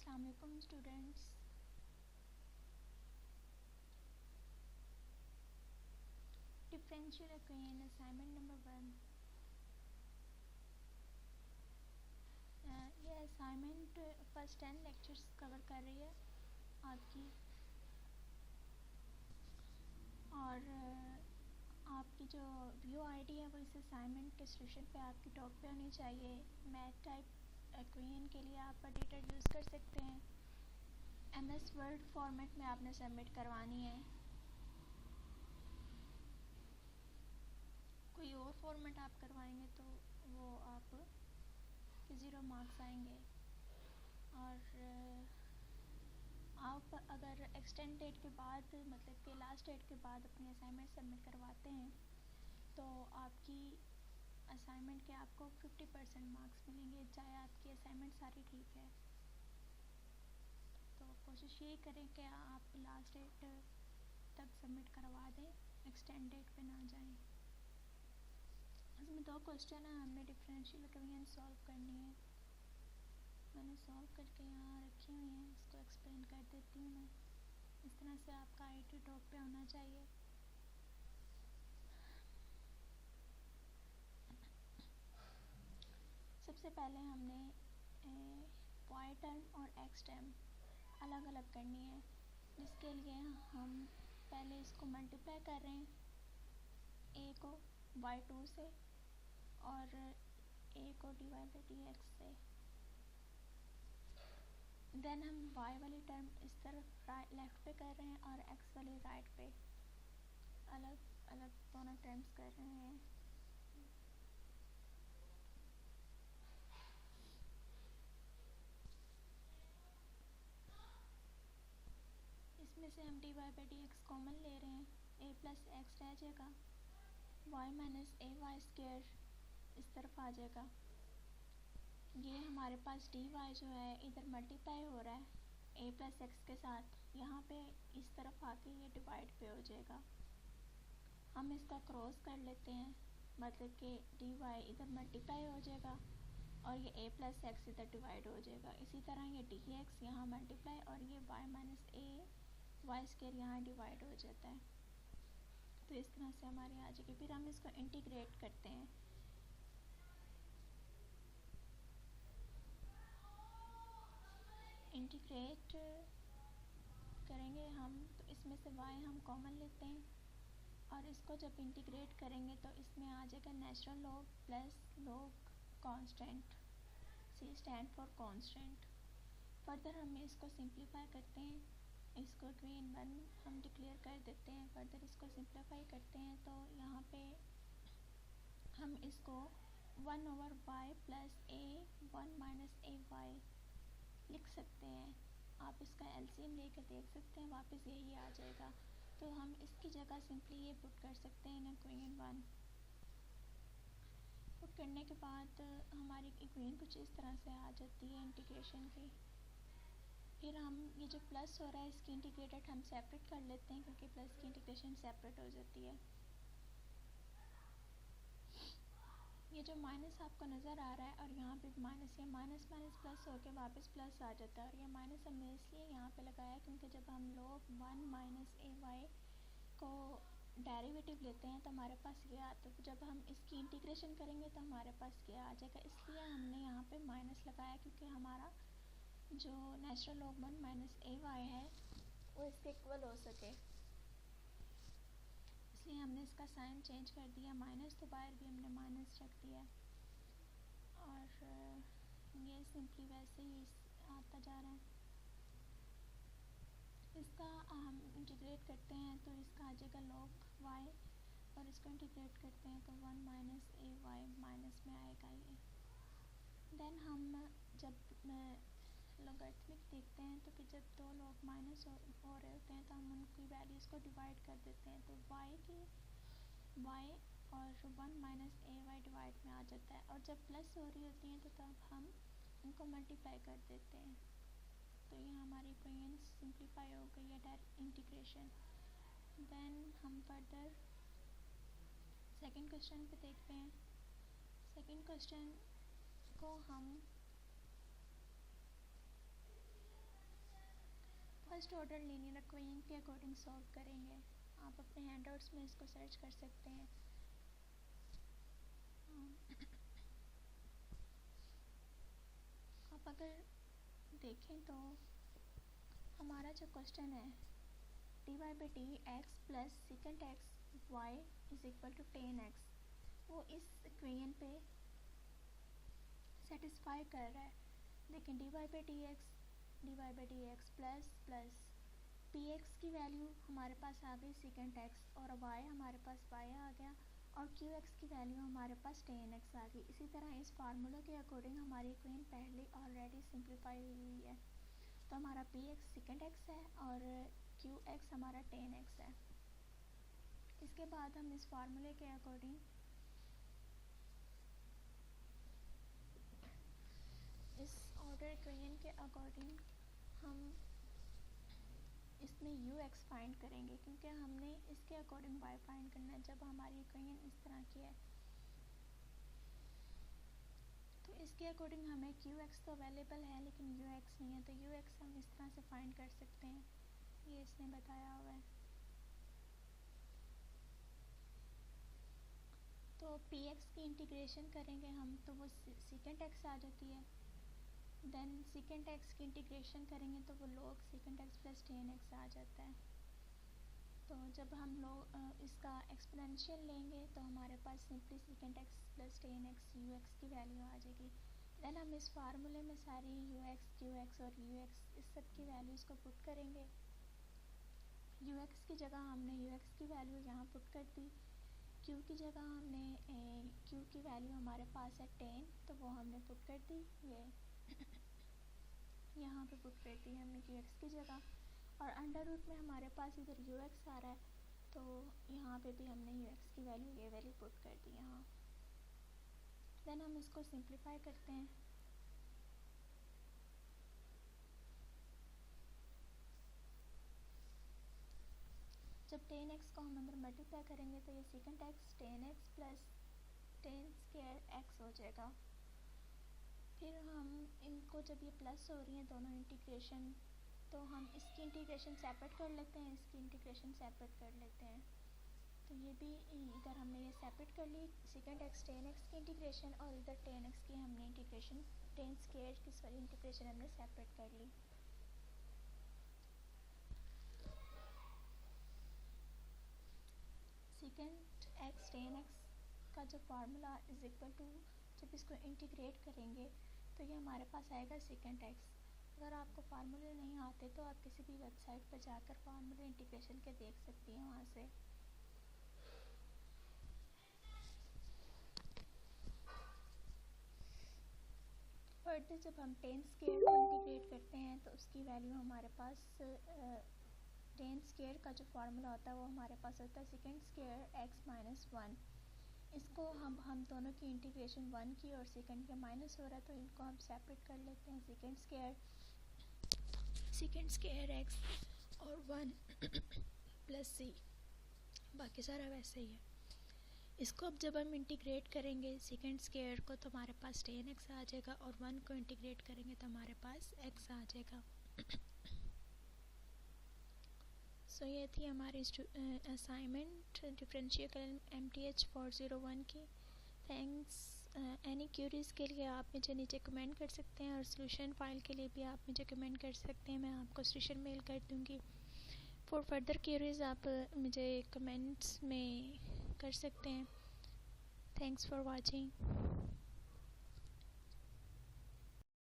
अस्सलाम वालेकुम students. Differential equation assignment number 1। ये असाइनमेंट फर्स्ट 10 लेक्चर्स कवर कर रही है आपकी, और आपकी जो व्यू आईडी है वो इस असाइनमेंट के सोल्यूशन पे आपकी टॉप पे होनी चाहिए। मैथ टाइप इक्वेशन के लिए आप एडिटर यूज़ कर सकते हैं। MS वर्ड फॉर्मेट में आपने सबमिट करवानी है। कोई और फॉर्मेट आप करवाएंगे तो वो आप 0 मार्क्स आएंगे। और आप अगर एक्सटेंड डेट के बाद, मतलब कि लास्ट डेट के बाद अपनी असाइनमेंट सबमिट करवाते हैं तो आपकी असाइनमेंट के आपको 50% मार्क्स मिलेंगे, चाहे आपकी असाइनमेंट सारी ठीक है। तो कोशिश यही करें कि आप लास्ट डेट तक सबमिट करवा दें, एक्सटेंड डेट पे ना जाएं। इसमें 2 क्वेश्चन है, हमने डिफरेंशियल इक्वेशन सॉल्व करनी है। मैंने सॉल्व करके यहाँ रखी हुई हैं, इसको एक्सप्लेन कर देती हूँ मैं। इस तरह से आपका आईटी टॉप पे होना चाहिए। सबसे पहले हमने वाई टर्म और एक्स टर्म अलग अलग करनी है, जिसके लिए हम पहले इसको मल्टीप्लाई कर रहे हैं, ए को y2 से और ए को dy बाई dx से। देन हम y वाली टर्म इस तरफ लेफ्ट पे कर रहे हैं और x वाली राइट पे, अलग अलग दोनों टर्म्स कर रहे हैं। इसमें से हम dy बाई dx कॉमन ले रहे हैं, a प्लस एक्स रह जाएगा, y minus A Y square इस तरफ आ जाएगा। ये हमारे पास dy जो है इधर मल्टीप्लाई हो रहा है a प्लस एक्स के साथ, यहाँ पे इस तरफ आके ये डिवाइड पे हो जाएगा। हम इसका क्रॉस कर लेते हैं, मतलब कि dy इधर मल्टीप्लाई हो जाएगा और ये a प्लस एक्स इधर डिवाइड हो जाएगा। इसी तरह ये dx यहाँ मल्टीप्लाई और ये y minus A Y square यहाँ डिवाइड हो जाता है। तो इस तरह से हमारी आ जाएगी। फिर हम इसको इंटीग्रेट करते हैं। इंटीग्रेट करेंगे हम तो इसमें से y हम कॉमन लेते हैं और इसको जब इंटीग्रेट करेंगे तो इसमें आ जाएगा natural log plus log constant, C stand for constant. Further हम इसको सिंप्लीफाई करते हैं, इसको इक्वेशन 1 हम डिक्लेयर कर देते हैं। फर्दर इसको सिंप्लीफाई करते हैं तो यहाँ पे हम इसको 1/y plus a 1 minus A Y लिख सकते हैं। आप इसका एलसीएम लेकर देख सकते हैं, वापस यही आ जाएगा। तो हम इसकी जगह सिंपली ये पुट कर सकते हैं इक्वेशन 1। पुट करने के बाद हमारी इक्वेशन कुछ इस तरह से आ जाती है इंटीग्रेशन की। फिर हम ये जो प्लस हो रहा है इसकी इंटीग्रेटेड हम सेपरेट कर लेते हैं, क्योंकि प्लस की इंटीग्रेशन सेपरेट हो जाती है। ये जो माइनस आपको नज़र आ रहा है और यहाँ पे माइनस, ये माइनस माइनस प्लस होकर वापस प्लस आ जाता है। और ये माइनस हमने इसलिए यहाँ पे लगाया क्योंकि जब हम लोग 1 माइनस ए वाई को डेरिवेटिव लेते हैं तो हमारे पास ये आता है। तो जब हम इसकी इंटीग्रेशन करेंगे तो हमारे पास ये आ जाएगा, इसलिए हमने यहाँ पे माइनस लगाया, क्योंकि हमारा जो natural log 1 minus A Y है वो इसके इक्वल हो सके, इसलिए हमने इसका साइन चेंज कर दिया। माइनस तो बाहर भी हमने माइनस रख दिया और ये सिंपली वैसे ही आता जा रहा है। इसका हम इंटीग्रेट करते हैं तो इसका आ जाएगा लॉग वाई, और इसको इंटीग्रेट करते हैं तो 1 माइनस ए वाई माइनस में आएगा ये। देन हम जब लॉगरिथमिक देखते हैं तो कि जब दो लॉग माइनस हो रहे होते हैं तो हम उनकी वैल्यूज़ को डिवाइड कर देते हैं, तो y और 1 माइनस ए वाई डिवाइड में आ जाता है। और जब प्लस हो रही होती हैं तो तब हम उनको मल्टीप्लाई कर देते हैं। तो ये हमारी इक्वेशन सिंप्लीफाई हो गई है डायरेक्ट इंटीग्रेशन। देन हम फर्दर सेकंड क्वेश्चन पे देखते हैं। सेकंड क्वेश्चन को हम फर्स्ट ऑर्डर लीनियर इक्वेशन के अकॉर्डिंग सॉल्व करेंगे। आप अपने हैंडआउट्स में इसको सर्च कर सकते हैं। आप अगर देखें तो हमारा जो क्वेश्चन है dy by dx plus second X Y is equal to 10x, वो इस इक्वेशन पे सेटिस्फाई कर रहा है। लेकिन dy by dx plus px की वैल्यू हमारे पास आ गई सेकेंड एक्स, और y हमारे पास y आ गया, और qx की वैल्यू हमारे पास 10x आ गई। इसी तरह इस फार्मूला के अकॉर्डिंग हमारी इक्वेशन पहले ऑलरेडी सिंप्लीफाई हुई है। तो हमारा px सेकेंड एक्स है और qx हमारा 10x है। इसके बाद हम इस फार्मूले के अकॉर्डिंग इस ऑर्डर इक्वेशन के अकॉर्डिंग हम इसमें ux फाइंड करेंगे, क्योंकि हमने इसके अकॉर्डिंग y फाइंड करना है जब हमारी इक्वेशन इस तरह की है। तो इसके अकॉर्डिंग हमें qx तो अवेलेबल है लेकिन ux नहीं है, तो ux हम इस तरह से फाइंड कर सकते हैं, ये इसने बताया हुआ है। तो px की इंटीग्रेशन करेंगे हम तो वो सेकेंड एक्स आ जाती है। देन सेकेंड एक्स की इंटीग्रेशन करेंगे तो वो log second x plus 10x आ जाता है। तो जब हम लोग इसका एक्सपोनेंशियल लेंगे तो हमारे पास simply second x plus 10x ux की वैल्यू आ जाएगी। देन हम इस फार्मूले में सारी ux, qx और ux इस सब की वैल्यूज़ को पुट करेंगे। ux की जगह हमने ux की वैल्यू यहाँ पुट कर दी, q की जगह हमने q की वैल्यू हमारे पास है 10, तो वो हमने पुट कर दी, ये यहाँ पे पुट कर दी हमने qx की जगह, और अंडर रूट में हमारे पास इधर ux आ रहा है, तो यहाँ पे भी हमने ux की वैल्यू ये वैल्यू पुट कर दी यहाँ। देन हम इसको सिंप्लीफाई करते हैं। जब 10x को हम अंदर मल्टीप्लाई करेंगे तो ये second x 10x plus 10 square x हो जाएगा। फिर हम इनको जब ये प्लस हो रही हैं दोनों इंटीग्रेशन, तो हम इसकी इंटीग्रेशन सेपरेट कर लेते हैं, इसकी इंटीग्रेशन सेपरेट कर लेते हैं। तो ये भी इधर हमने ये सेपरेट कर ली, सेकेंड एक्स 10x की इंटीग्रेशन, और इधर 10x की हमने इंटीग्रेशन 10 स्क्वायर की सारी इंटीग्रेशन हमने सेपरेट कर ली। सेकेंड एक्स 10x का जो फार्मूला इज इक्वल टू, जब इसको इंटीग्रेट करेंगे तो ये हमारे पास आएगा सेकेंड एक्स। अगर आपको फार्मूले नहीं आते तो आप किसी भी वेबसाइट पर जाकर फार्मूले इंटीग्रेशन के देख सकती हैं वहाँ से। फर्दर जब हम 10 स्क्वायर को इंटीग्रेट करते हैं तो उसकी वैल्यू हमारे पास 10 स्क्वायर का जो फार्मूला होता है वो हमारे पास होता है सेकेंड स्क्वायर x माइनस 1। इसको हम दोनों की इंटीग्रेशन 1 की और सेकेंड के माइनस हो रहा है, तो इनको हम सेपरेट कर लेते हैं, सेकेंड स्क्वायर x और 1 प्लस c, बाकी सारा वैसे ही है। इसको अब जब हम इंटीग्रेट करेंगे सेकेंड स्क्वायर को तो हमारे पास 10x आ जाएगा, और 1 को इंटीग्रेट करेंगे तो हमारे पास x आ जाएगा। सो ये थी हमारी असाइनमेंट डिफरेंशियल MTH 401 की। थैंक्स। एनी क्यूरीज़ के लिए आप मुझे नीचे कमेंट कर सकते हैं, और सोल्यूशन फाइल के लिए भी आप मुझे कमेंट कर सकते हैं, मैं आपको सोल्यूशन मेल कर दूँगी। फॉर फर्दर क्यूरीज़ आप मुझे कमेंट्स में कर सकते हैं। Thanks for watching.